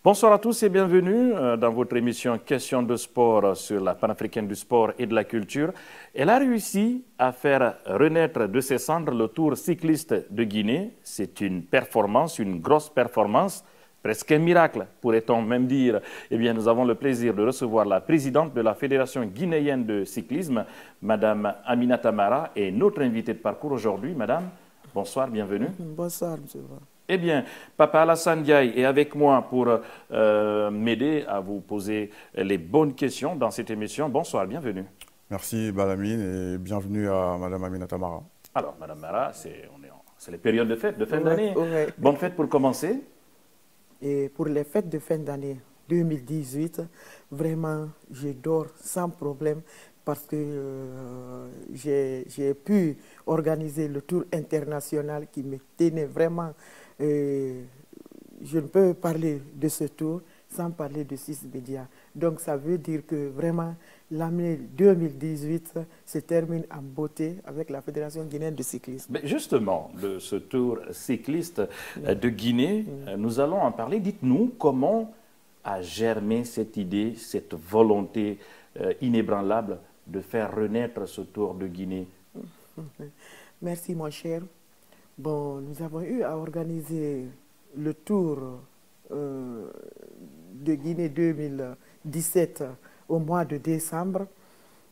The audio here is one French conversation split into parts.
Bonsoir à tous et bienvenue dans votre émission Question de sport sur la panafricaine du sport et de la culture. Elle a réussi à faire renaître de ses cendres le Tour cycliste de Guinée. C'est une performance, une grosse performance, presque un miracle, pourrait-on même dire. Eh bien, nous avons le plaisir de recevoir la présidente de la Fédération guinéenne de cyclisme, Madame Aminata Mara, et notre invitée de parcours aujourd'hui, Madame. Bonsoir, bienvenue. Bonsoir, monsieur. Eh bien, Papa Alassane Diaye est avec moi pour m'aider à vous poser les bonnes questions dans cette émission. Bonsoir, bienvenue. Merci Balamine et bienvenue à Madame Aminata Mara. Alors, Madame Mara, c'est les périodes de fête, de fin d'année. Ouais. Bonne fête pour commencer. Et pour les fêtes de fin d'année 2018, vraiment, je dors sans problème parce que j'ai pu organiser le tour international qui me tenait vraiment. Je ne peux parler de ce tour sans parler de 6 médias. Donc ça veut dire que vraiment l'année 2018 se termine en beauté avec la Fédération guinéenne de cyclisme. Mais justement, de ce tour cycliste de Guinée, nous allons en parler. Dites-nous comment a germé cette idée, cette volonté inébranlable de faire renaître ce tour de Guinée. Merci mon cher. Bon, nous avons eu à organiser le tour de Guinée 2017 au mois de décembre.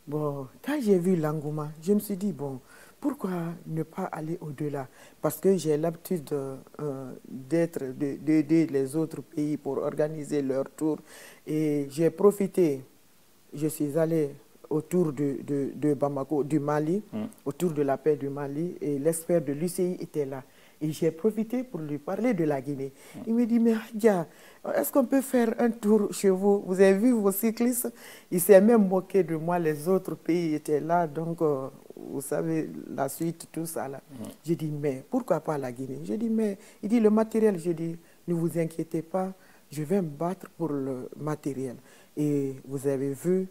Bon, quand j'ai vu l'engouement, je me suis dit, bon, pourquoi ne pas aller au-delà? Parce que j'ai l'habitude d'aider les autres pays pour organiser leur tour. Et j'ai profité, je suis allé autour de Bamako, du Mali, autour de la paix du Mali, et l'expert de l'UCI était là. Et j'ai profité pour lui parler de la Guinée. Il me dit, mais Hadja, est-ce qu'on peut faire un tour chez vous? Vous avez vu vos cyclistes? Il s'est même moqué de moi, les autres pays étaient là, donc vous savez, la suite, tout ça là. J'ai dit, mais pourquoi pas la Guinée? J'ai dit, mais, il dit, le matériel, j'ai dit, ne vous inquiétez pas, je vais me battre pour le matériel. Et vous avez vu,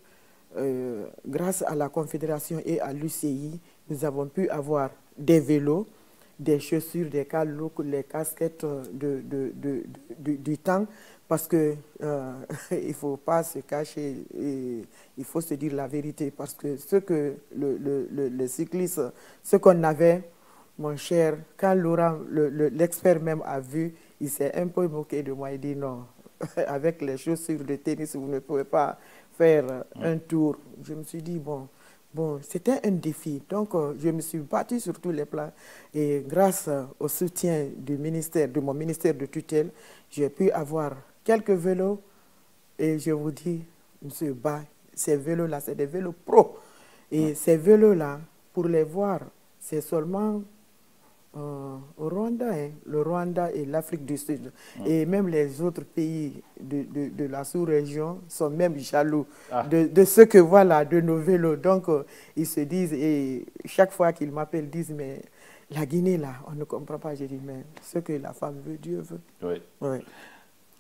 grâce à la Confédération et à l'UCI, nous avons pu avoir des vélos, des chaussures, des calots, les casquettes du temps, parce que il ne faut pas se cacher, et il faut se dire la vérité, parce que ce que le cycliste, ce qu'on avait, mon cher, quand Laurent, l'expert même a vu, il s'est un peu moqué de moi, il dit non, avec les chaussures de tennis, vous ne pouvez pas faire un tour. Je me suis dit, bon, c'était un défi. Donc, je me suis battu sur tous les plans. Et grâce au soutien du ministère, de mon ministère de tutelle, j'ai pu avoir quelques vélos. Et je vous dis, M. Ba, ces vélos-là, c'est des vélos pro. Et ces vélos-là, pour les voir, c'est seulement au Rwanda, hein, le Rwanda et l'Afrique du Sud. Et même les autres pays de la sous-région sont même jaloux de ce que voilà, de nos vélos. Donc, ils se disent, et chaque fois qu'ils m'appellent, ils disent, mais la Guinée, là, on ne comprend pas. J'ai dit, mais ce que la femme veut, Dieu veut. Oui. Oui.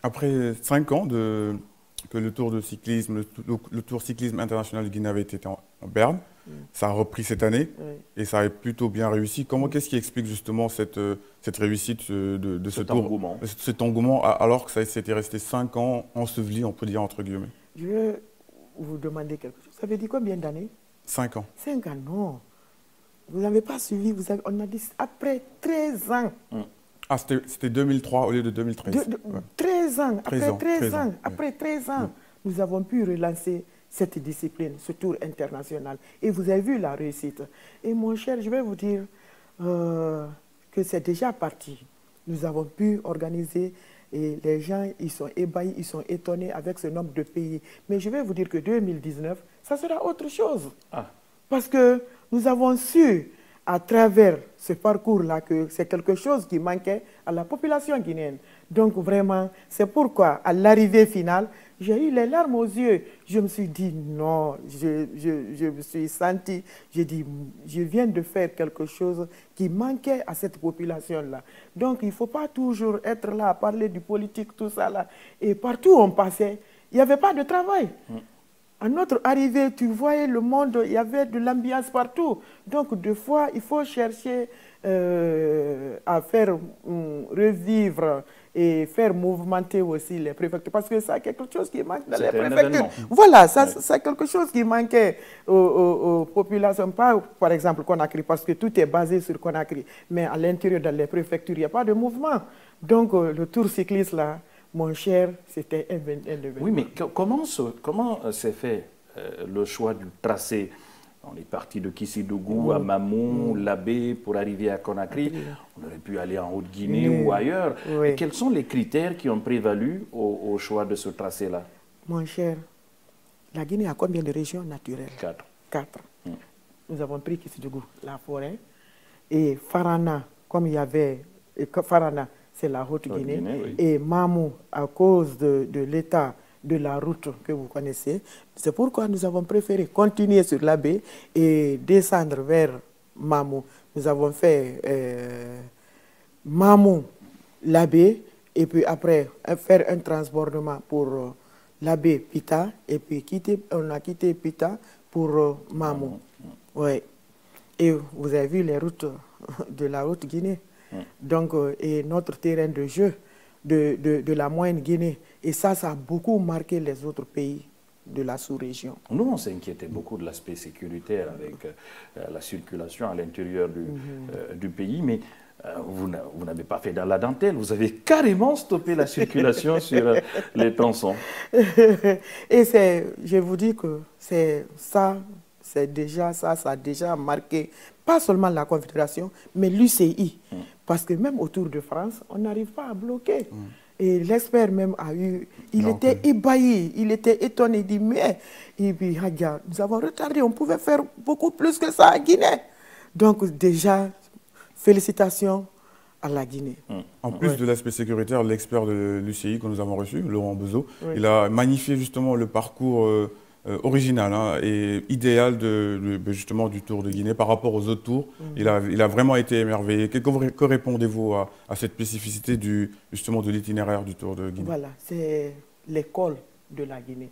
Après 5 ans que le Tour de cyclisme, le Tour cyclisme international de Guinée avait été en berne, ça a repris cette année et ça a plutôt bien réussi. Qu'est-ce qui explique justement cette réussite de ce tour, engouement. Cet engouement, alors que ça s'était resté 5 ans enseveli, on peut dire entre guillemets? Je vais vous demander quelque chose. Ça veut dire combien d'années? 5 ans. 5 ans, non. Vous n'avez pas suivi, on a dit après 13 ans. Ah, c'était 2003 au lieu de 2013. 13 ans, après 13 ans, Ouais. nous avons pu relancer cette discipline, ce tour international. Et vous avez vu la réussite. Et mon cher, je vais vous dire que c'est déjà parti. Nous avons pu organiser et les gens, ils sont ébahis, ils sont étonnés avec ce nombre de pays. Mais je vais vous dire que 2019, ça sera autre chose. Parce que nous avons su, à travers ce parcours-là, que c'est quelque chose qui manquait à la population guinéenne. Donc vraiment, c'est pourquoi, à l'arrivée finale, j'ai eu les larmes aux yeux. Je me suis dit, non, je me suis senti, j'ai dit, je viens de faire quelque chose qui manquait à cette population-là. Donc, il ne faut pas toujours être là à parler du politique, tout ça là. Et partout où on passait, il n'y avait pas de travail. À notre arrivée, tu voyais le monde, il y avait de l'ambiance partout. Donc, deux fois, il faut chercher à faire revivre et faire mouvementer aussi les préfectures. Parce que c'est quelque chose qui manque dans les préfectures. Voilà, ça, c'est quelque chose qui manquait aux populations. Pas, par exemple, Conakry, parce que tout est basé sur Conakry. Mais à l'intérieur, dans les préfectures, il n'y a pas de mouvement. Donc, le tour cycliste, là, mon cher, c'était un événement. Oui, mais comment s'est fait le choix du tracé? On est parti de Kissidougou à Mamou, Labé, pour arriver à Conakry. On aurait pu aller en Haute-Guinée ou ailleurs. Oui. Quels sont les critères qui ont prévalu au choix de ce tracé-là? Mon cher, la Guinée a combien de régions naturelles? 4. 4. Nous avons pris Kissidougou, la forêt, et Farana, comme il y avait... Farana, c'est la Haute-Guinée. Oui. Et Mamou, à cause de l'état de la route que vous connaissez. C'est pourquoi nous avons préféré continuer sur la baie et descendre vers Mamou. Nous avons fait Mamou, la baie, et puis après faire un transbordement pour la baie Pita, et puis on a quitté Pita pour Mamou. Ouais. Et vous avez vu les routes de la Haute-Guinée. Donc, et notre terrain de jeu de la moyenne Guinée. Et ça a beaucoup marqué les autres pays de la sous-région. Nous, on s'inquiétait beaucoup de l'aspect sécuritaire avec la circulation à l'intérieur du pays, mais vous n'avez pas fait dans la dentelle, vous avez carrément stoppé la circulation sur les tronçons. Et je vous dis que ça a déjà marqué, pas seulement la Confédération, mais l'UCI. Parce que même autour de France, on n'arrive pas à bloquer. Et l'expert même il était ébahi, il était étonné, il dit, mais, et puis, regarde, nous avons retardé, on pouvait faire beaucoup plus que ça à Guinée. Donc déjà, félicitations à la Guinée. En plus de l'aspect sécuritaire, l'expert de l'UCI que nous avons reçu, Laurent Bezo, il a magnifié justement le parcours original et idéal justement du Tour de Guinée par rapport aux autres tours. Il a vraiment été émerveillé. Que répondez-vous à cette spécificité justement de l'itinéraire du Tour de Guinée? Voilà, c'est l'école de la Guinée.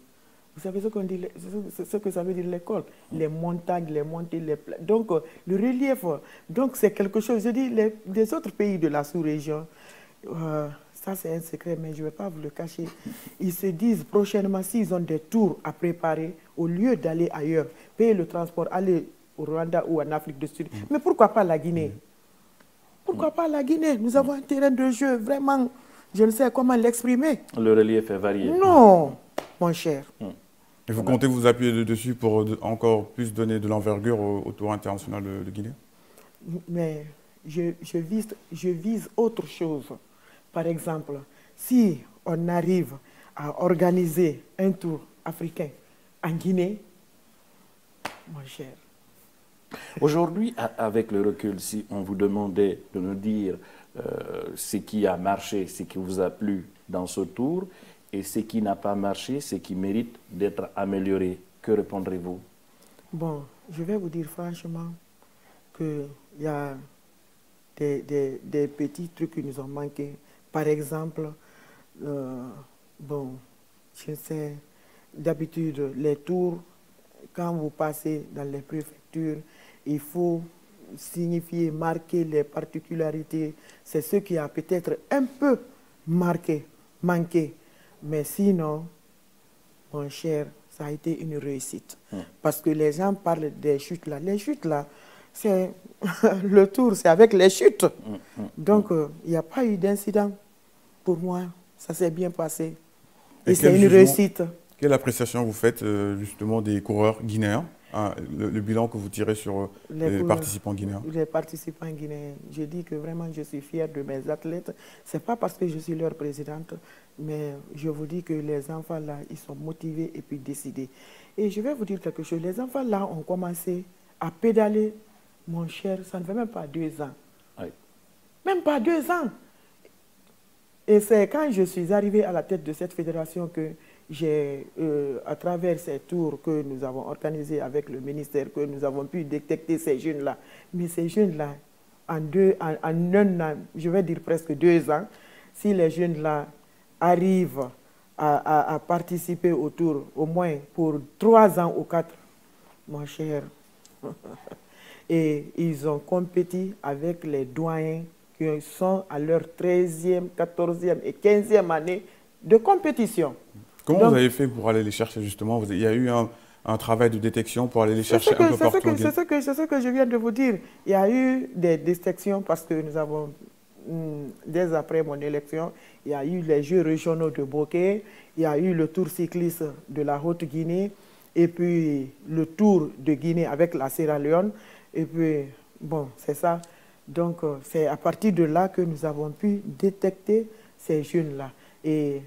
Vous savez ce que ça veut dire l'école? Les montagnes, les montées, les plaines. Donc, le relief, donc c'est quelque chose, je dis, des autres pays de la sous-région, ça c'est un secret, mais je ne vais pas vous le cacher. Ils se disent prochainement, s'ils ont des tours à préparer, au lieu d'aller ailleurs, payer le transport, aller au Rwanda ou en Afrique du Sud. Mais pourquoi pas la Guinée? Pourquoi pas la Guinée? Nous avons un terrain de jeu, vraiment, je ne sais comment l'exprimer. Le relief est varié. Non, mon cher. Et vous comptez vous appuyer dessus pour encore plus donner de l'envergure au Tour international de Guinée? Mais je vise autre chose. Par exemple, si on arrive à organiser un tour africain en Guinée, mon cher. Aujourd'hui, avec le recul, si on vous demandait de nous dire ce qui a marché, ce qui vous a plu dans ce tour, et ce qui n'a pas marché, ce qui mérite d'être amélioré, que répondrez-vous? Bon, je vais vous dire franchement qu'il y a des petits trucs qui nous ont manqué. Par exemple, bon, je sais, d'habitude, les tours, quand vous passez dans les préfectures, il faut signifier, marquer les particularités. C'est ce qui a peut-être un peu manqué. Mais sinon, mon cher, ça a été une réussite. Parce que les gens parlent des chutes là. Les chutes là, c'est le tour, c'est avec les chutes. Donc, il n'y a pas eu d'incident. Pour moi, ça s'est bien passé. Et c'est une réussite. Quelle appréciation vous faites justement des coureurs guinéens, le bilan que vous tirez sur les participants guinéens? Les participants guinéens, je dis que vraiment je suis fière de mes athlètes. Ce n'est pas parce que je suis leur présidente, mais je vous dis que les enfants là, ils sont motivés et puis décidés. Et je vais vous dire quelque chose, les enfants là ont commencé à pédaler, mon cher, ça ne fait même pas 2 ans. Oui. Même pas 2 ans. Et c'est quand je suis arrivé à la tête de cette fédération que j'ai, à travers ces tours que nous avons organisés avec le ministère, que nous avons pu détecter ces jeunes-là. Mais ces jeunes-là, en un an, je vais dire presque 2 ans, si les jeunes-là arrivent à participer au tour, au moins pour 3 ans ou 4, mon cher. Et ils ont compéti avec les doyens qui sont à leur 13e, 14e et 15e année de compétition. Comment Donc, vous avez fait pour aller les chercher justement? Il y a eu un travail de détection pour aller les chercher un peu partout? C'est ce que je viens de vous dire. Il y a eu des détections parce que nous avons, dès après mon élection, il y a eu les Jeux régionaux de Bokeh, il y a eu le Tour cycliste de la Haute-Guinée, et puis le Tour de Guinée avec la Sierra Leone. Et puis, bon, c'est ça. Donc, c'est à partir de là que nous avons pu détecter ces jeunes-là. Et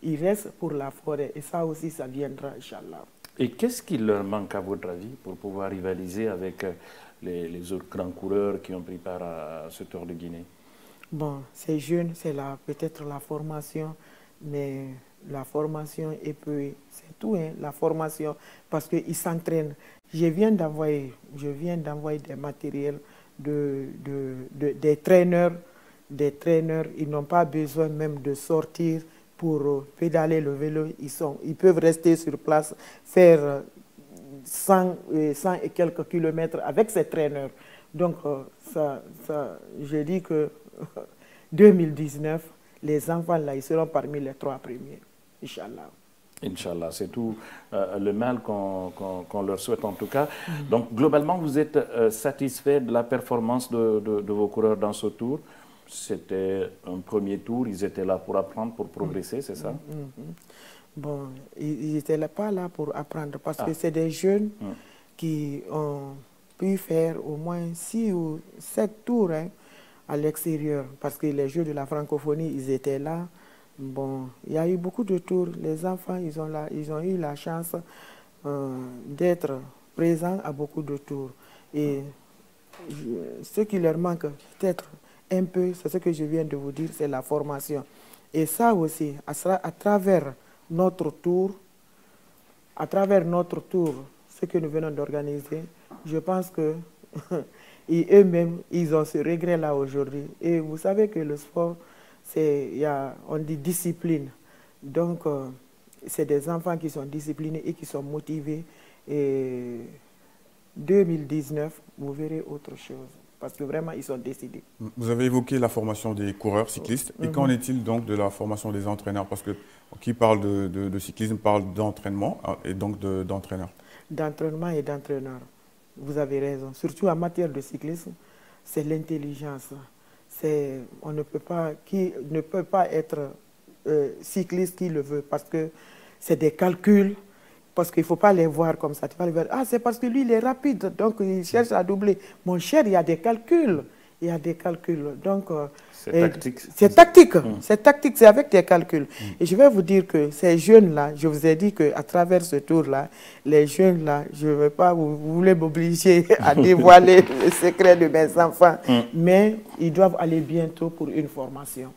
ils restent pour la forêt. Et ça aussi, ça viendra, Inch'Allah. Et qu'est-ce qui leur manque, à votre avis, pour pouvoir rivaliser avec les autres grands coureurs qui ont pris part à ce Tour de Guinée? Bon, ces jeunes, c'est peut-être la formation, mais la formation, et puis c'est tout, hein, la formation, parce qu'ils s'entraînent. Je viens d'envoyer des matériels des traîneurs. Ils n'ont pas besoin même de sortir pour pédaler le vélo. Ils peuvent rester sur place, faire 100 et quelques kilomètres avec ces traîneurs. Donc, je dis que 2019, les enfants là, ils seront parmi les 3 premiers, Inch'Allah. Inch'Allah, c'est tout le mal qu'on leur souhaite en tout cas. Donc, globalement, vous êtes satisfait de la performance de vos coureurs dans ce tour? C'était un premier tour, ils étaient là pour apprendre, pour progresser, c'est ça? Bon, ils n'étaient pas là pour apprendre parce que c'est des jeunes qui ont pu faire au moins 6 ou 7 tours, hein, à l'extérieur, parce que les Jeux de la francophonie, ils étaient là. Bon, il y a eu beaucoup de tours. Les enfants, ils ont eu la chance d'être présents à beaucoup de tours. Et ce qui leur manque peut-être un peu, c'est ce que je viens de vous dire, c'est la formation. Et ça aussi, à travers notre tour, ce que nous venons d'organiser, je pense que eux-mêmes, ils ont ce regret-là aujourd'hui. Et vous savez que le sport, on dit discipline. Donc, c'est des enfants qui sont disciplinés et qui sont motivés. Et 2019, vous verrez autre chose. Parce que vraiment, ils sont décidés. Vous avez évoqué la formation des coureurs cyclistes. Et qu'en est-il donc de la formation des entraîneurs? Parce que qui parle de cyclisme parle d'entraînement et donc d'entraîneurs. D'entraînement et d'entraîneurs. Vous avez raison. Surtout en matière de cyclisme, c'est l'intelligence. On ne peut pas, qui ne peut pas être cycliste qui le veut, parce que c'est des calculs, parce qu'il ne faut pas les voir comme ça. Tu vas les voir, ah, c'est parce que lui, il est rapide, donc il cherche à doubler. Mon cher, il y a des calculs. Il y a des calculs. Donc, c'est tactique. C'est tactique. C'est tactique, c'est avec des calculs. Et je vais vous dire que ces jeunes-là, je vous ai dit qu'à travers ce tour-là, les jeunes-là, je ne veux pas, vous voulez m'obliger à dévoiler le secret de mes enfants, mais ils doivent aller bientôt pour une formation.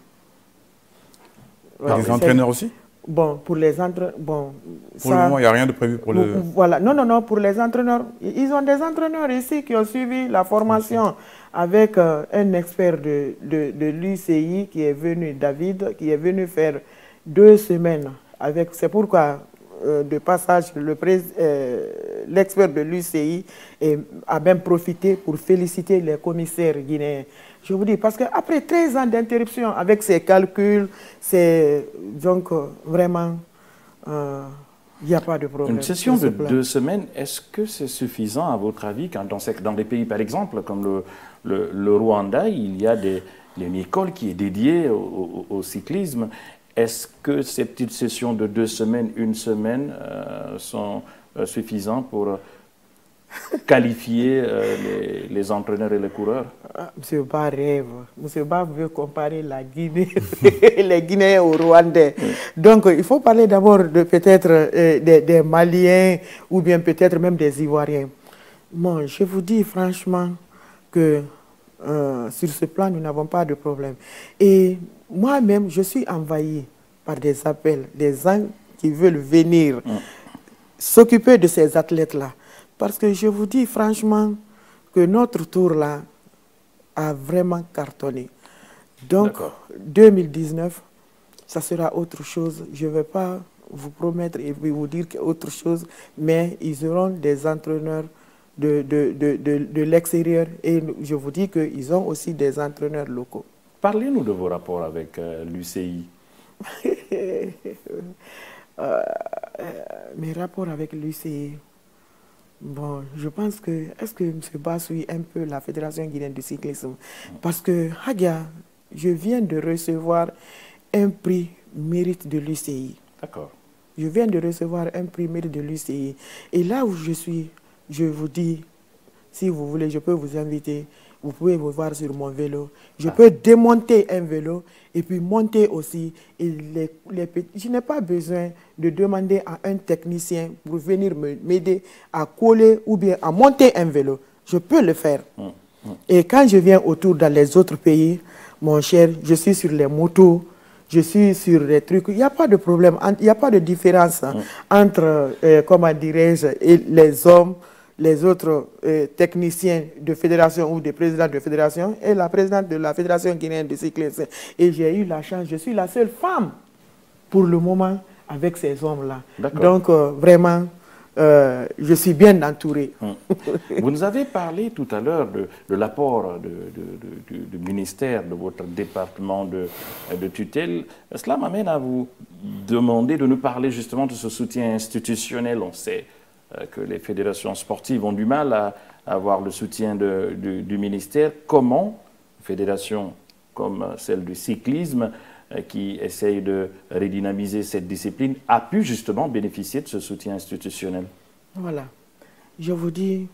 Les entraîneurs aussi? Bon, pour les entraîneurs, bon... Pour le moment, il n'y a rien de prévu pour le... Voilà, non, pour les entraîneurs, ils ont des entraîneurs ici qui ont suivi la formation avec un expert de l'UCI qui est venu, David, qui est venu faire 2 semaines. C'est pourquoi, de passage, l'expert de l'UCI a même profité pour féliciter les commissaires guinéens. Je vous dis, parce qu'après 13 ans d'interruption avec ces calculs, c'est donc vraiment, il n'y a pas de problème. Une session de 2 semaines, est-ce que c'est suffisant à votre avis quand on sait que dans des pays, par exemple, comme le Rwanda, il y a une école qui est dédiée au cyclisme? Est-ce que ces petites sessions de 2 semaines, 1 semaine sont suffisantes pour qualifier les entraîneurs et les coureurs? Monsieur Ba rêve. Monsieur Ba veut comparer la Guinée, les Guinéens aux Rwandais. Donc, il faut parler d'abord peut-être des Maliens ou bien peut-être même des Ivoiriens. Bon, je vous dis franchement que sur ce plan, nous n'avons pas de problème. Et moi-même, je suis envahi par des appels, des gens qui veulent venir s'occuper de ces athlètes-là. Parce que je vous dis franchement que notre tour-là a vraiment cartonné. Donc, 2019, ça sera autre chose. Je ne vais pas vous promettre et vous dire autre chose, mais ils auront des entraîneurs de l'extérieur et je vous dis qu'ils ont aussi des entraîneurs locaux. Parlez-nous de vos rapports avec l'UCI. Mes rapports avec l'UCI, bon, je pense que, est-ce que M. Ba suit un peu la Fédération guinéenne de cyclisme? Parce que, Hagia, je viens de recevoir un prix mérite de l'UCI. D'accord. Je viens de recevoir un prix mérite de l'UCI. Et là où je suis, je vous dis, si vous voulez, je peux vous inviter. Vous pouvez me voir sur mon vélo. Je peux démonter un vélo et puis monter aussi. Et je n'ai pas besoin de demander à un technicien pour venir m'aider à coller ou bien à monter un vélo. Je peux le faire. Et quand je viens autour dans les autres pays, mon cher, je suis sur les motos, je suis sur les trucs. Il n'y a pas de problème, il n'y a pas de différence entre, comment dirais-je, les hommes, les autres techniciens de fédération ou des présidents de fédération et la présidente de la Fédération guinéenne de cyclisme. Et j'ai eu la chance, je suis la seule femme pour le moment avec ces hommes-là. Donc vraiment, je suis bien entouré. Vous nous avez parlé tout à l'heure de l'apport du ministère, de votre département de tutelle. Cela m'amène à vous demander de nous parler justement de ce soutien institutionnel. On sait que les fédérations sportives ont du mal à avoir le soutien du ministère. Comment une fédération comme celle du cyclisme, qui essaye de redynamiser cette discipline, a pu justement bénéficier de ce soutien institutionnel? Voilà. Je vous dis,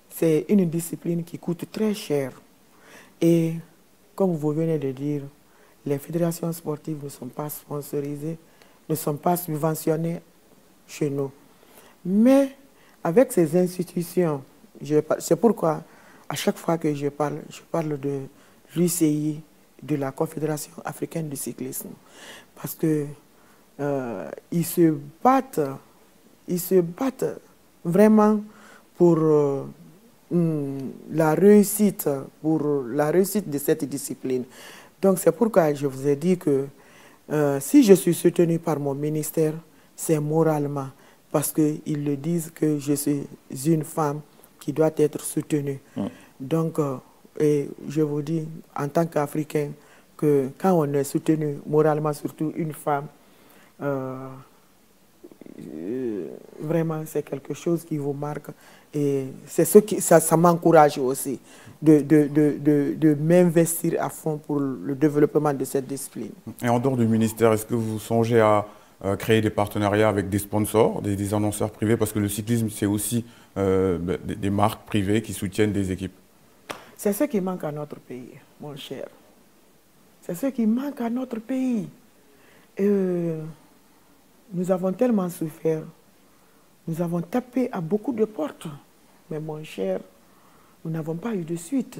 c'est une discipline qui coûte très cher. Et comme vous venez de dire, les fédérations sportives ne sont pas sponsorisées, ne sont pas subventionnées chez nous. Mais avec ces institutions, c'est pourquoi à chaque fois que je parle de l'UCI, de la Confédération africaine du cyclisme. Parce que ils se battent vraiment pour la réussite de cette discipline. Donc c'est pourquoi je vous ai dit que si je suis soutenu par mon ministère, c'est moralement. Parce qu'ils le disent que je suis une femme qui doit être soutenue. Donc, et je vous dis, en tant qu'Africain, que quand on est soutenu moralement, surtout une femme, vraiment c'est quelque chose qui vous marque. Et c'est ce qui, ça m'encourage aussi de m'investir à fond pour le développement de cette discipline. Et en dehors du ministère, est-ce que vous songez à créer des partenariats avec des sponsors, des annonceurs privés, parce que le cyclisme, c'est aussi des marques privées qui soutiennent des équipes? C'est ce qui manque à notre pays, mon cher. C'est ce qui manque à notre pays. Nous avons tellement souffert. Nous avons tapé à beaucoup de portes. Mais mon cher, nous n'avons pas eu de suite.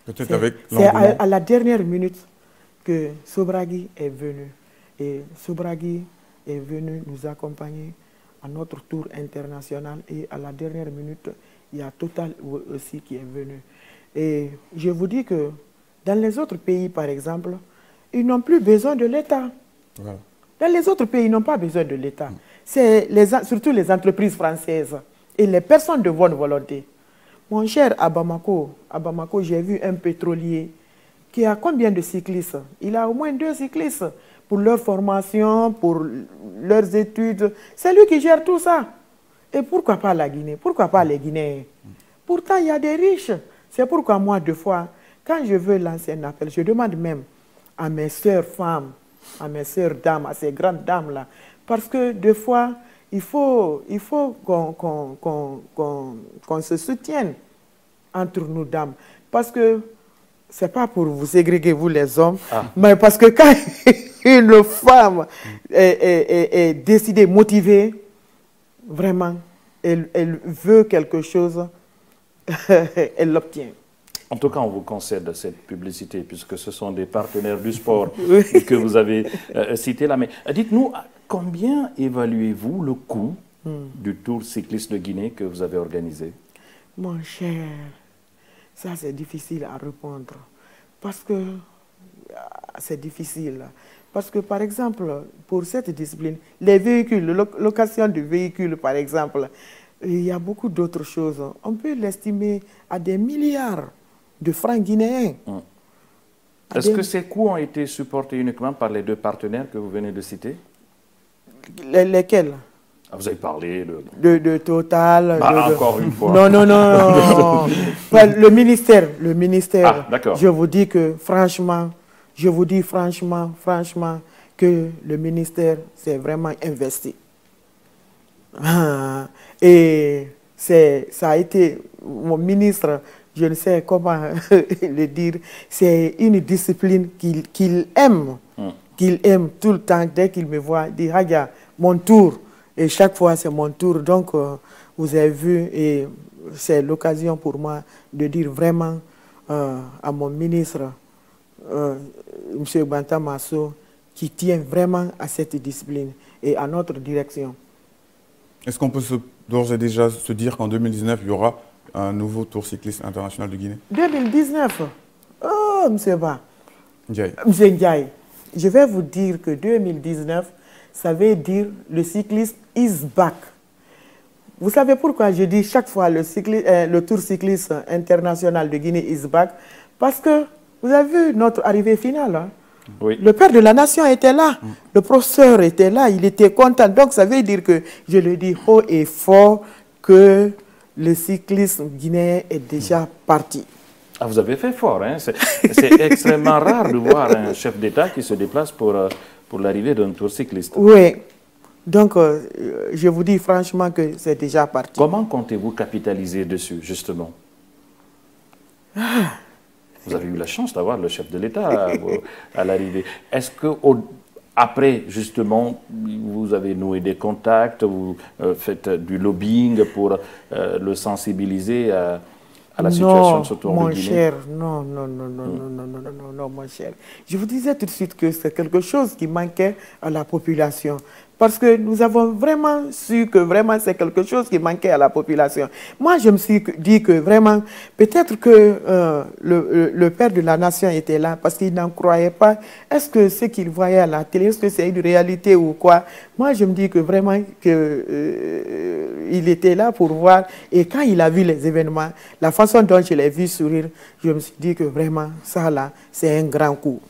Peut-être avec c'est à la dernière minute que Sobragui est venu. Et Sobragui est venu nous accompagner à notre tour international. Et à la dernière minute, il y a Total aussi qui est venu. Et je vous dis que dans les autres pays, par exemple, ils n'ont plus besoin de l'État. Voilà. Dans les autres pays, ils n'ont pas besoin de l'État. C'est surtout les entreprises françaises et les personnes de bonne volonté. Mon cher, à Bamako, j'ai vu un pétrolier qui a combien de cyclistes? Il a au moins 2 cyclistes pour leur formation, pour leurs études. C'est lui qui gère tout ça. Et pourquoi pas la Guinée? Pourquoi pas les Guinéens? Pourtant, il y a des riches. C'est pourquoi moi, deux fois, quand je veux lancer un appel, je demande même à mes sœurs femmes, à mes sœurs dames, à ces grandes dames-là, parce que des fois, il faut qu'on se soutienne entre nous dames. Parce que ce n'est pas pour vous ségréguer, vous les hommes, mais parce que quand une femme est décidée, motivée, vraiment, elle veut quelque chose, elle l'obtient. En tout cas, on vous concède cette publicité, puisque ce sont des partenaires du sport que vous avez cités là. Mais dites-nous, combien évaluez-vous le coût du Tour cycliste de Guinée que vous avez organisé? Mon cher, ça c'est difficile à répondre, parce que c'est difficile. Parce que, par exemple, pour cette discipline, les véhicules, location de véhicules, par exemple, il y a beaucoup d'autres choses. On peut l'estimer à des milliards de francs guinéens. Est-ce que ces coûts ont été supportés uniquement par les deux partenaires que vous venez de citer? Lesquels? Vous avez parlé de Total. Encore une fois. Non. Le ministère. Ah, d'accord. Je vous dis que franchement, que le ministère s'est vraiment investi. Et ça a été, mon ministre, je ne sais comment le dire, c'est une discipline qu'il aime. Qu'il aime tout le temps. Dès qu'il me voit, il dit, regarde, mon tour. Et chaque fois, c'est mon tour. Donc, vous avez vu, et c'est l'occasion pour moi de dire vraiment à mon ministre, M. Banta Masso, qui tient vraiment à cette discipline et à notre direction. Est-ce qu'on peut d'ores et déjà se dire qu'en 2019, il y aura un nouveau Tour cycliste international de Guinée? 2019? Oh, M. Ba. Ndiaye. M. Ndiaye, je vais vous dire que 2019, ça veut dire le cycliste is back. Vous savez pourquoi je dis chaque fois le Tour cycliste international de Guinée is back? Parce que vous avez vu notre arrivée finale. Hein? Oui. Le père de la nation était là, le professeur était là, il était content. Donc ça veut dire que, je le dis haut et fort, que le cyclisme guinéen est déjà parti. Ah, vous avez fait fort, hein? C'est extrêmement rare de voir un chef d'État qui se déplace pour l'arrivée d'un tour cycliste. Oui, donc je vous dis franchement que c'est déjà parti. Comment comptez-vous capitaliser dessus, justement? Vous avez eu la chance d'avoir le chef de l'État à l'arrivée. Est-ce que après, justement, vous avez noué des contacts, vous faites du lobbying pour le sensibiliser à la situation de ce tour de Guinée? Mon cher, non, mon cher. Je vous disais tout de suite que c'est quelque chose qui manquait à la population. Parce que nous avons vraiment su que vraiment c'est quelque chose qui manquait à la population. Moi, je me suis dit que vraiment, peut-être que le père de la nation était là parce qu'il n'en croyait pas. Est-ce que ce qu'il voyait à la télé, est-ce que c'est une réalité ou quoi? Moi, je me dis que vraiment il était là pour voir. Et quand il a vu les événements, la façon dont je l'ai vu sourire, je me suis dit que vraiment, ça là, c'est un grand coup.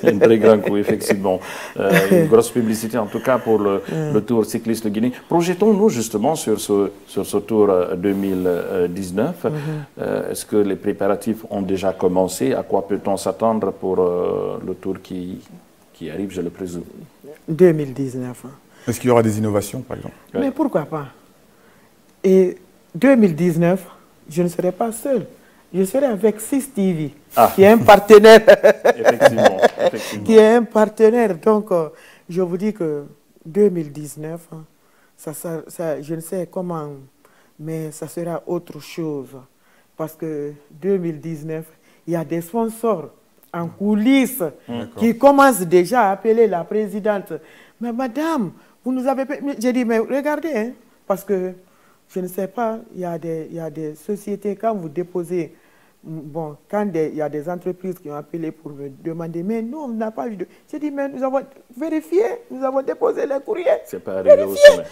Un très grand coup, effectivement. Une grosse publicité, en tout cas, pour le Tour cycliste de Guinée. Projetons-nous justement sur ce Tour 2019. Est-ce que les préparatifs ont déjà commencé? À quoi peut-on s'attendre pour le Tour qui arrive, je le présume? 2019. Est-ce qu'il y aura des innovations, par exemple? Mais pourquoi pas? Et 2019, je ne serai pas seul. Je serai avec 6TV, qui est un partenaire. Effectivement. Qui est un partenaire. Donc, je vous dis que 2019, je ne sais comment, mais ça sera autre chose. Parce que 2019, il y a des sponsors en coulisses qui commencent déjà à appeler la présidente. Mais madame, vous nous avez... J'ai dit, mais regardez, hein, parce que je ne sais pas, il y a des sociétés, quand vous déposez... Bon, quand il y a des entreprises qui ont appelé pour me demander, mais nous, on n'a pas eu de... J'ai dit, mais nous avons vérifié, nous avons déposé les courriers. C'est pas arrivé au sommet.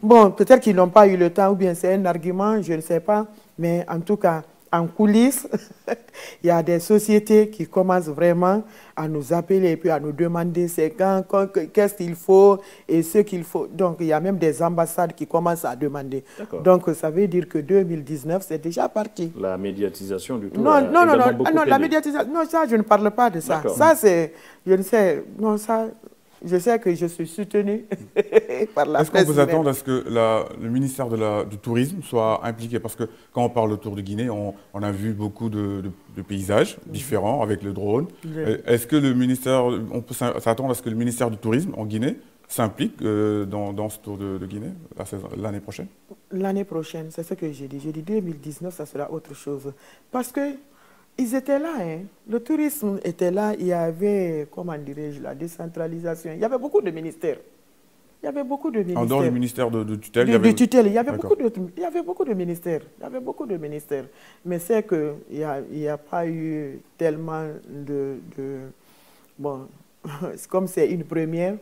Bon, peut-être qu'ils n'ont pas eu le temps, ou bien c'est un argument, je ne sais pas. Mais en tout cas, en coulisses, il y a des sociétés qui commencent vraiment à nous appeler et puis à nous demander c'est quand qu'est-ce qu'il faut et ce qu'il faut. Donc, il y a même des ambassades qui commencent à demander. Donc, ça veut dire que 2019, c'est déjà parti. La médiatisation du Tour non, la médiatisation, non, ça, je ne parle pas de ça. Ça, c'est, je ne sais, non, ça... Je sais que je suis soutenu par la presse. Est-ce qu'on peut attendre à ce que le ministère du Tourisme soit impliqué? Parce que quand on parle de Tour de Guinée, on a vu beaucoup de paysages différents avec le drone. Est-ce que le ministère, on peut s'attendre à ce que le ministère du Tourisme en Guinée s'implique dans ce Tour de Guinée l'année prochaine? L'année prochaine, c'est ce que j'ai dit. J'ai dit 2019, ça sera autre chose. Parce que ils étaient là, hein. Le tourisme était là, il y avait, comment dirais-je, la décentralisation. Il y avait beaucoup de ministères. Il y avait beaucoup de ministères. En dehors du ministère de tutelle, il y avait beaucoup de ministères. Il y avait beaucoup de ministères. Mais c'est qu'il n'y a pas eu tellement bon, comme c'est une première,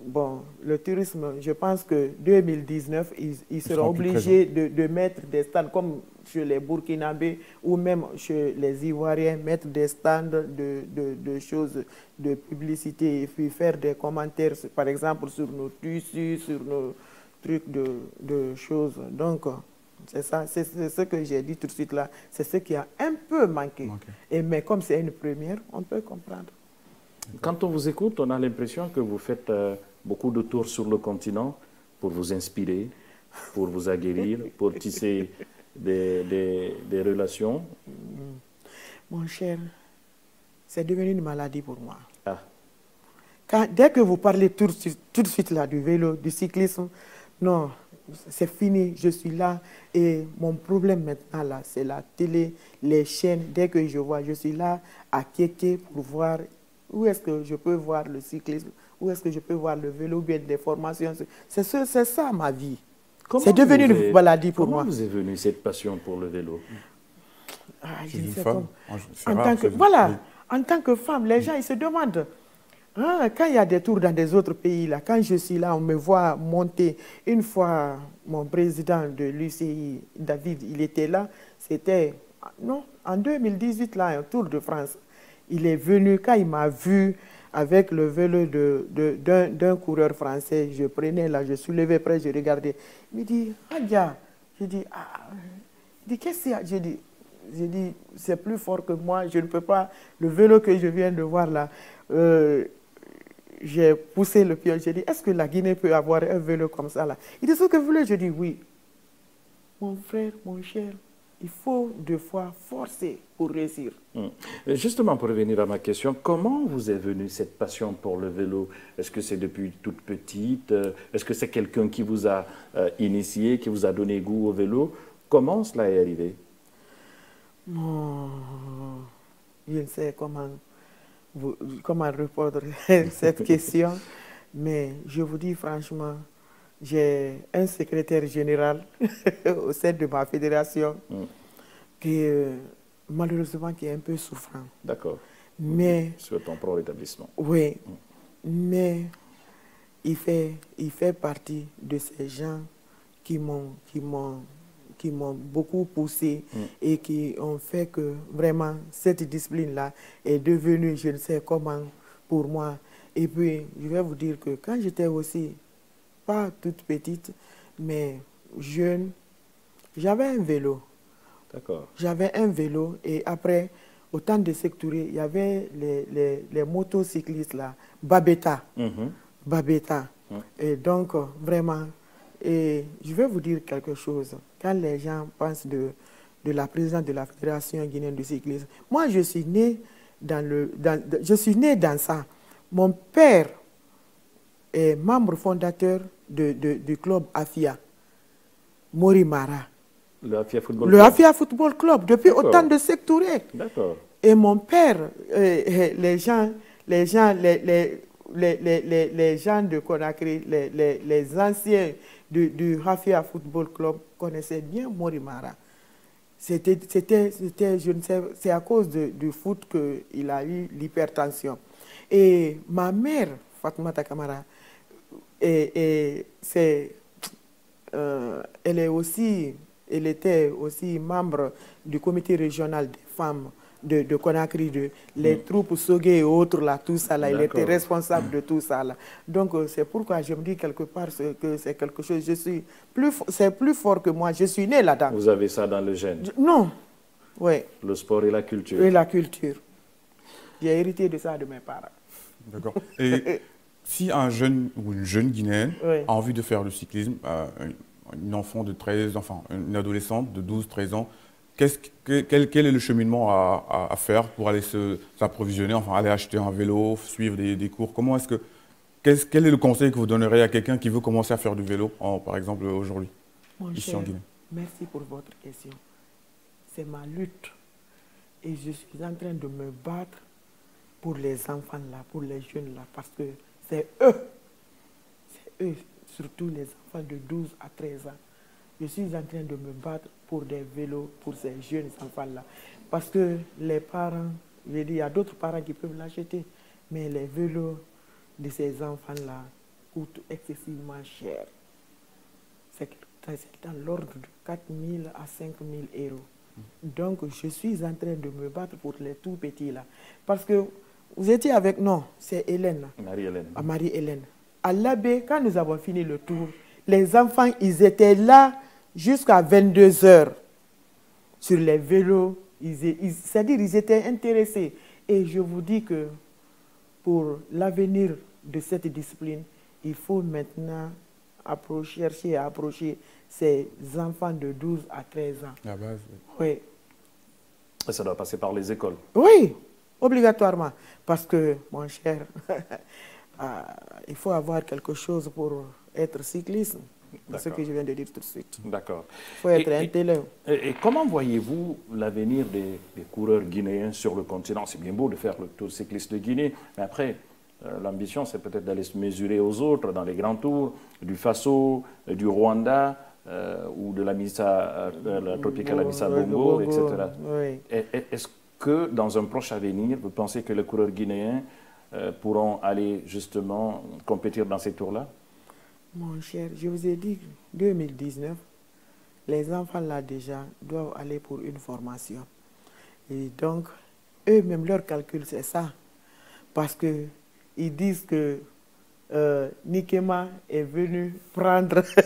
bon, le tourisme, je pense que 2019, ils seront obligés de mettre des stands comme chez les Burkinabés ou même chez les Ivoiriens, mettre des stands de choses, de publicité et puis faire des commentaires, par exemple, sur nos tissus, sur nos trucs de choses. Donc, c'est ça, c'est ce que j'ai dit tout de suite là, c'est ce qui a un peu manqué. Mais comme c'est une première, on peut comprendre. Quand on vous écoute, on a l'impression que vous faites beaucoup de tours sur le continent pour vous inspirer, pour vous aguerrir, pour tisser des relations. Mon cher, c'est devenu une maladie pour moi. Ah. Dès que vous parlez tout de suite là, du vélo, du cyclisme, non, c'est fini, je suis là. Et mon problème maintenant là, c'est la télé, les chaînes. Dès que je vois, je suis là à quêter pour voir où est-ce que je peux voir le cyclisme, où est-ce que je peux voir le vélo, bien des formations. C'est ça ma vie. C'est devenu une maladie pour moi. Comment vous est venue cette passion pour le vélo? Je ne sais pas. Voilà, en tant que femme, les gens ils se demandent. Hein, quand il y a des tours dans des autres pays, là, quand je suis là, on me voit monter. Une fois, mon président de l'UCI, David, il était là. C'était en 2018, là, un Tour de France. Il est venu, quand il m'a vu avec le vélo d'un coureur français, je prenais là, je soulevais près, je regardais. Il me dit, Adja, je dis, qu'est-ce qu'il y a? Je dis, c'est plus fort que moi, je ne peux pas. Le vélo que je viens de voir là, j'ai poussé le pied, j'ai dit, est-ce que la Guinée peut avoir un vélo comme ça là? Il dit, ce que vous voulez? Je dis, oui. Mon frère, mon cher, il faut deux fois forcer pour réussir. Justement, pour revenir à ma question, comment vous est venue cette passion pour le vélo? Est-ce que c'est depuis toute petite? Est-ce que c'est quelqu'un qui vous a initié, qui vous a donné goût au vélo? Comment cela est arrivé? Je ne sais comment répondre à cette question, mais je vous dis franchement, j'ai un secrétaire général au sein de ma fédération qui malheureusement qui est un peu souffrant. D'accord. Mais souhaitons pour rétablissement. Oui, mais il fait partie de ces gens qui m'ont beaucoup poussé et qui ont fait que vraiment cette discipline-là est devenue, je ne sais comment, pour moi. Et puis, je vais vous dire que quand j'étais aussi, pas toute petite, mais jeune, j'avais un vélo. D'accord. J'avais un vélo et après, au temps de sectouré, il y avait les motocyclistes là, Babetta. Babetta. Et donc, vraiment, et je vais vous dire quelque chose. Quand les gens pensent de la présidente de la Fédération guinéenne du cyclisme, moi, je suis né dans ça. Mon père est membre fondateur du club AFIA, Mori Mara. Le AFIA Football Club. Le AFIA Football Club, depuis autant de sectourés. D'accord. Et mon père, les gens de Conakry, les anciens du AFIA Football Club connaissaient bien Mori Mara. C'était, je ne sais, c'est à cause du foot qu'il a eu l'hypertension. Et ma mère, Fatoumata Kamara, elle était aussi membre du comité régional des femmes de Conakry, les troupes Sogué et autres, là, tout ça, là, il était responsable de tout ça. Là. Donc, c'est pourquoi je me dis quelque part que c'est quelque chose, c'est plus fort que moi, je suis né là-dedans. Vous avez ça dans le gène? Non, oui. Le sport et la culture? Et la culture. J'ai hérité de ça de mes parents. D'accord. Et si un jeune ou une jeune Guinéenne a envie de faire le cyclisme, une enfant de 13, enfin une adolescente de 12-13 ans, quel est le cheminement à faire pour aller s'approvisionner, enfin aller acheter un vélo, suivre des cours? Comment est-ce que quel est le conseil que vous donnerez à quelqu'un qui veut commencer à faire du vélo, par exemple aujourd'hui, ici en Guinée? Merci pour votre question. C'est ma lutte et je suis en train de me battre pour les enfants là, pour les jeunes là, parce que c'est eux, surtout les enfants de 12 à 13 ans. Je suis en train de me battre pour des vélos, pour ces jeunes enfants-là. Parce que les parents, je dis, il y a d'autres parents qui peuvent l'acheter. mais les vélos de ces enfants-là coûtent excessivement cher. C'est dans l'ordre de 4 000 à 5 000 euros. Donc, je suis en train de me battre pour les tout petits là. Parce que vous étiez avec, non, c'est Hélène. Marie-Hélène. Marie-Hélène. À l'abbé, quand nous avons fini le tour, les enfants, ils étaient là jusqu'à 22 h sur les vélos. C'est-à-dire, ils étaient intéressés. Et je vous dis que pour l'avenir de cette discipline, il faut maintenant chercher à approcher ces enfants de 12 à 13 ans. La base, oui. Et ça doit passer par les écoles. Oui, obligatoirement. Parce que, mon cher, il faut avoir quelque chose pour être cycliste. C'est ce que je viens de dire tout de suite. D'accord. Il faut être intelligent. Et comment voyez-vous l'avenir des coureurs guinéens sur le continent? C'est bien beau de faire le tour cycliste de Guinée, mais après, l'ambition, c'est peut-être d'aller se mesurer aux autres dans les grands tours du Faso, du Rwanda, ou de la Tropical Amissa Bongo, etc. Oui. Est-ce que dans un proche avenir, vous pensez que les coureurs guinéens pourront aller justement compétir dans ces tours-là? Mon cher, je vous ai dit, 2019, les enfants là déjà doivent aller pour une formation. Et donc, eux-mêmes, leur calcul, c'est ça. Parce qu'ils disent que Nikema est venu prendre ce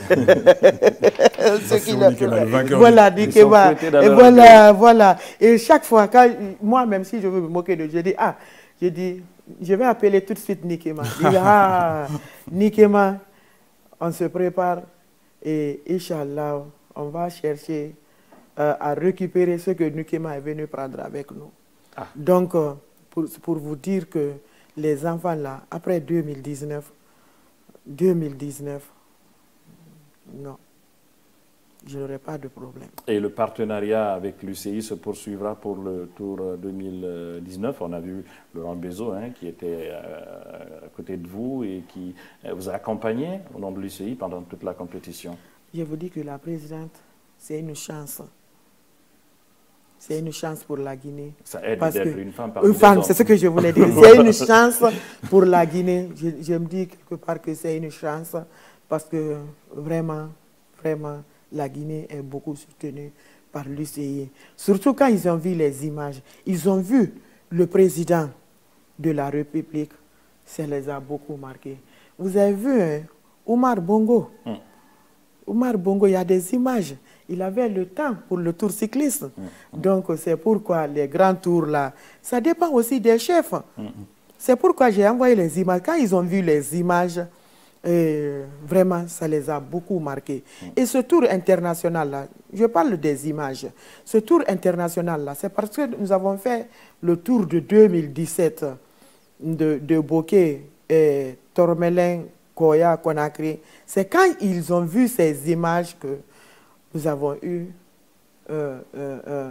qu'il a fait. Voilà, Nikema. Et voilà. Et chaque fois, moi-même, si je veux me moquer de eux, je dis, je vais appeler tout de suite Nikema. Nikema, on se prépare et Inch'Allah, on va chercher à récupérer ce que Nikema est venu prendre avec nous. Donc, pour vous dire que les enfants là, après 2019, non, je n'aurai pas de problème. Et le partenariat avec l'UCI se poursuivra pour le Tour 2019. On a vu Laurent Bézo qui était à côté de vous et qui vous a accompagné au nom de l'UCI pendant toute la compétition. Je vous dis que la présidente, c'est une chance. C'est une chance pour la Guinée. Ça aide d'être une femme par une femme, c'est ce que je voulais dire. C'est une chance pour la Guinée. Je me dis quelque part que c'est une chance parce que vraiment, la Guinée est beaucoup soutenue par l'UCI. Surtout quand ils ont vu les images. Ils ont vu le président de la République. Ça les a beaucoup marqués. Vous avez vu Omar Bongo. Omar Bongo, il y a des images. Il avait le temps pour le tour cycliste. Donc, c'est pourquoi les grands tours, là, ça dépend aussi des chefs. C'est pourquoi j'ai envoyé les images. Quand ils ont vu les images, vraiment, ça les a beaucoup marqués. Et ce tour international-là, je parle des images. Ce tour international-là, c'est parce que nous avons fait le tour de 2017 de Bokeh, Tormelin, Koya, Conakry. C'est quand ils ont vu ces images que nous avons eu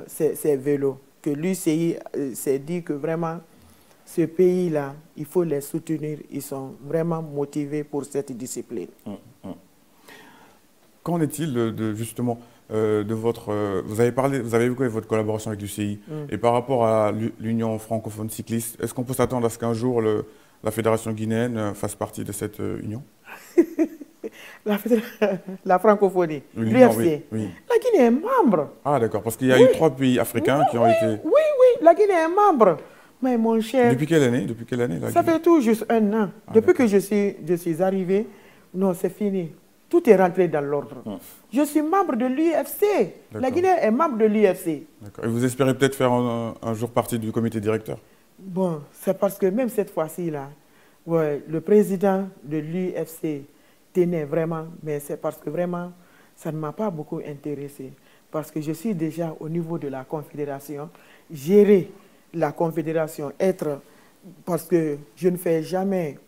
ces vélos, que l'UCI s'est dit que vraiment, ce pays-là, il faut les soutenir. Ils sont vraiment motivés pour cette discipline. Qu'en est-il justement de votre... vous avez évoqué votre collaboration avec l'UCI. Et par rapport à l'Union francophone cycliste, est-ce qu'on peut s'attendre à ce qu'un jour la Fédération guinéenne fasse partie de cette union? La francophonie, l'UFC. Oui. La Guinée est membre. Ah d'accord, parce qu'il y a eu 3 pays africains qui ont été... Oui, la Guinée est membre. Mais mon cher... Depuis quelle année Ça fait tout juste 1 an. Depuis que je suis arrivé, non, c'est fini. Tout est rentré dans l'ordre. Je suis membre de l'UFC. La Guinée est membre de l'UFC. D'accord. Et vous espérez peut-être faire un jour partie du comité directeur? Bon, c'est parce que même cette fois-ci, là, le président de l'UFC tenait vraiment, mais c'est parce que vraiment, ça ne m'a pas beaucoup intéressé. Parce que je suis déjà au niveau de la confédération, gérer la confédération, parce que je ne fais jamais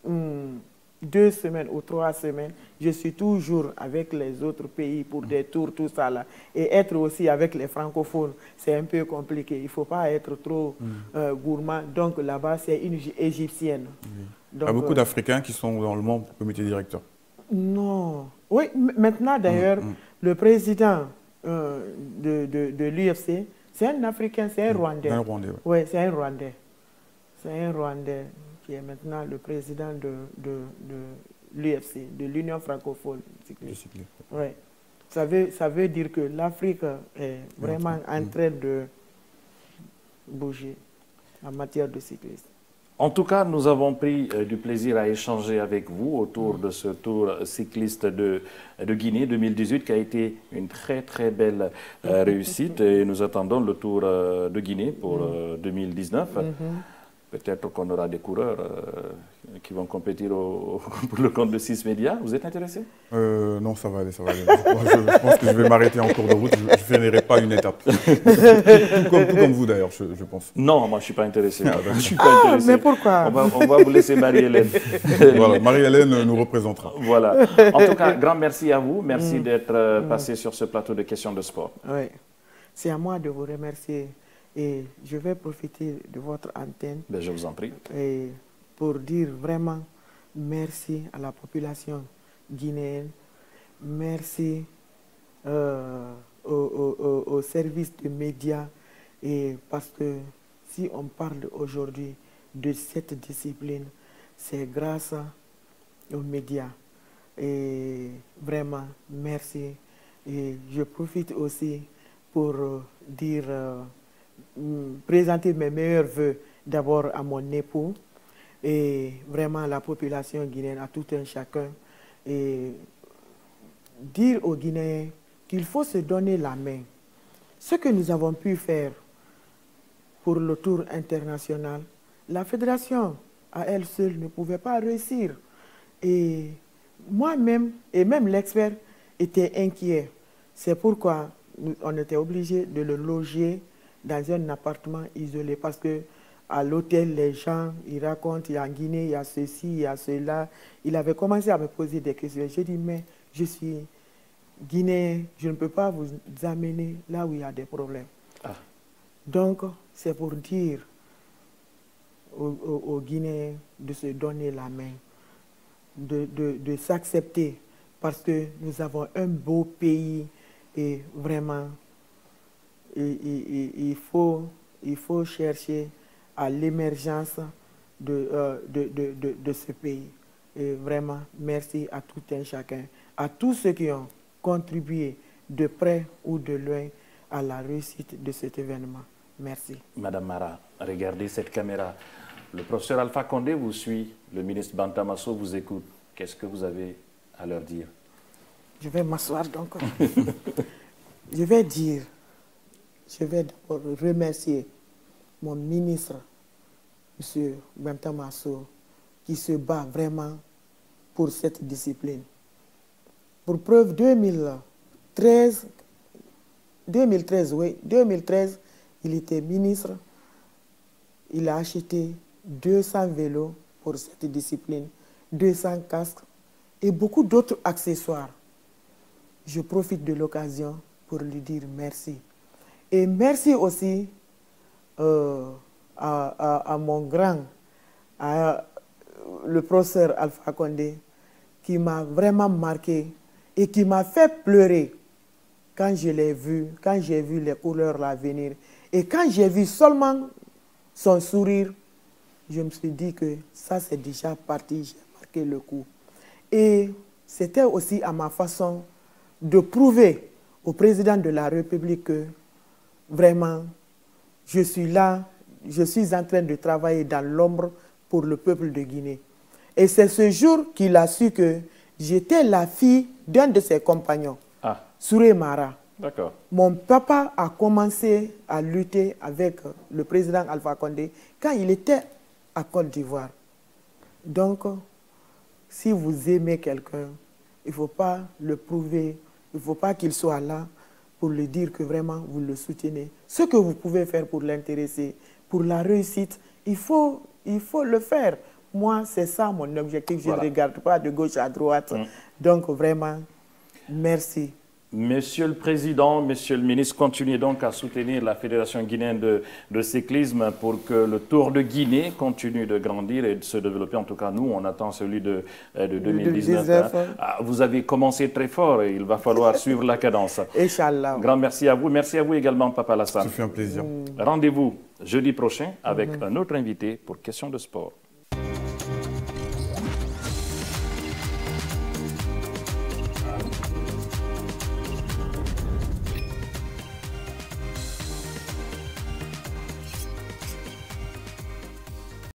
2 semaines ou 3 semaines, je suis toujours avec les autres pays pour des tours, tout ça là. Et être aussi avec les francophones, c'est un peu compliqué. Il ne faut pas être trop gourmand. Donc là-bas, c'est une égyptienne. Donc, il y a beaucoup d'Africains qui sont dans le membre du comité directeur. Non. Oui, maintenant d'ailleurs, le président de l'UFC, c'est un Africain, c'est un Rwandais. Un Rwandais, oui, c'est un Rwandais. C'est un Rwandais qui est maintenant le président de l'UFC, de l'Union francophone cycliste. Ouais. Ça veut dire que l'Afrique est vraiment en train de bouger en matière de cyclisme. En tout cas, nous avons pris du plaisir à échanger avec vous autour de ce Tour cycliste de Guinée 2018 qui a été une très très belle réussite et nous attendons le Tour de Guinée pour 2019. Peut-être qu'on aura des coureurs qui vont compétir pour le compte de 6 médias. Vous êtes intéressé? Non, ça va aller, ça va aller. Je pense que je vais m'arrêter en cours de route. Je ne finirai pas une étape. tout comme vous d'ailleurs, je pense. Non, moi je ne suis pas intéressé. Je suis pas intéressé. Mais pourquoi? On va vous laisser Marie-Hélène. Voilà, Marie-Hélène nous représentera. Voilà. En tout cas, grand merci à vous. Merci d'être passé sur ce plateau de questions de sport. Oui, c'est à moi de vous remercier. Et je vais profiter de votre antenne. Ben, je vous en prie. Et pour dire vraiment merci à la population guinéenne. Merci au service de médias. Et parce que si on parle aujourd'hui de cette discipline, c'est grâce aux médias. Et vraiment, merci. Et je profite aussi pour dire... présenter mes meilleurs vœux d'abord à mon époux et vraiment à la population guinéenne, à tout un chacun, et dire aux Guinéens qu'il faut se donner la main. Ce que nous avons pu faire pour le Tour international, la fédération à elle seule ne pouvait pas réussir. Et moi-même, et même l'expert, était inquiet. C'est pourquoi on était obligé de le loger dans un appartement isolé parce que à l'hôtel, les gens, ils racontent, il y a en Guinée, il y a ceci, il y a cela. Il avait commencé à me poser des questions. J'ai dit, mais je suis Guinéen, je ne peux pas vous amener là où il y a des problèmes. Ah. Donc, c'est pour dire aux Guinéens de se donner la main, de s'accepter parce que nous avons un beau pays et vraiment... il faut chercher à l'émergence de ce pays. Et vraiment, merci à tout un chacun, à tous ceux qui ont contribué de près ou de loin à la réussite de cet événement. Merci. Madame Mara, regardez cette caméra. Le professeur Alpha Condé vous suit, le ministre Bantamasso vous écoute. Qu'est-ce que vous avez à leur dire? Je vais m'asseoir donc. Je vais d'abord remercier mon ministre, M. Bantamasso, qui se bat vraiment pour cette discipline. Pour preuve, 2013, il était ministre. Il a acheté 200 vélos pour cette discipline, 200 casques et beaucoup d'autres accessoires. Je profite de l'occasion pour lui dire merci. Et merci aussi à mon grand, le professeur Alpha Condé, qui m'a vraiment marqué et qui m'a fait pleurer quand je l'ai vu, quand j'ai vu les couleurs là venir. Et quand j'ai vu seulement son sourire, je me suis dit que ça c'est déjà parti, j'ai marqué le coup. Et c'était aussi à ma façon de prouver au président de la République que vraiment, je suis là, je suis en train de travailler dans l'ombre pour le peuple de Guinée. Et c'est ce jour qu'il a su que j'étais la fille d'un de ses compagnons, Souré Mara. D'accord. Mon papa a commencé à lutter avec le président Alpha Condé quand il était à Côte d'Ivoire. Donc, si vous aimez quelqu'un, il ne faut pas le prouver, il ne faut pas qu'il soit là pour lui dire que vraiment vous le soutenez. Ce que vous pouvez faire pour l'intéresser, pour la réussite, il faut le faire. Moi, c'est ça mon objectif. Je ne regarde pas de gauche à droite. Donc, vraiment, merci. Monsieur le Président, Monsieur le Ministre, continuez donc à soutenir la Fédération guinéenne de cyclisme pour que le Tour de Guinée continue de grandir et de se développer. En tout cas, nous, on attend celui de 2019. Vous avez commencé très fort et il va falloir suivre la cadence. Inch'Allah. Grand merci à vous. Merci à vous également, Papa Lassane. Ça fait un plaisir. Rendez-vous jeudi prochain avec un autre invité pour Questions de sport.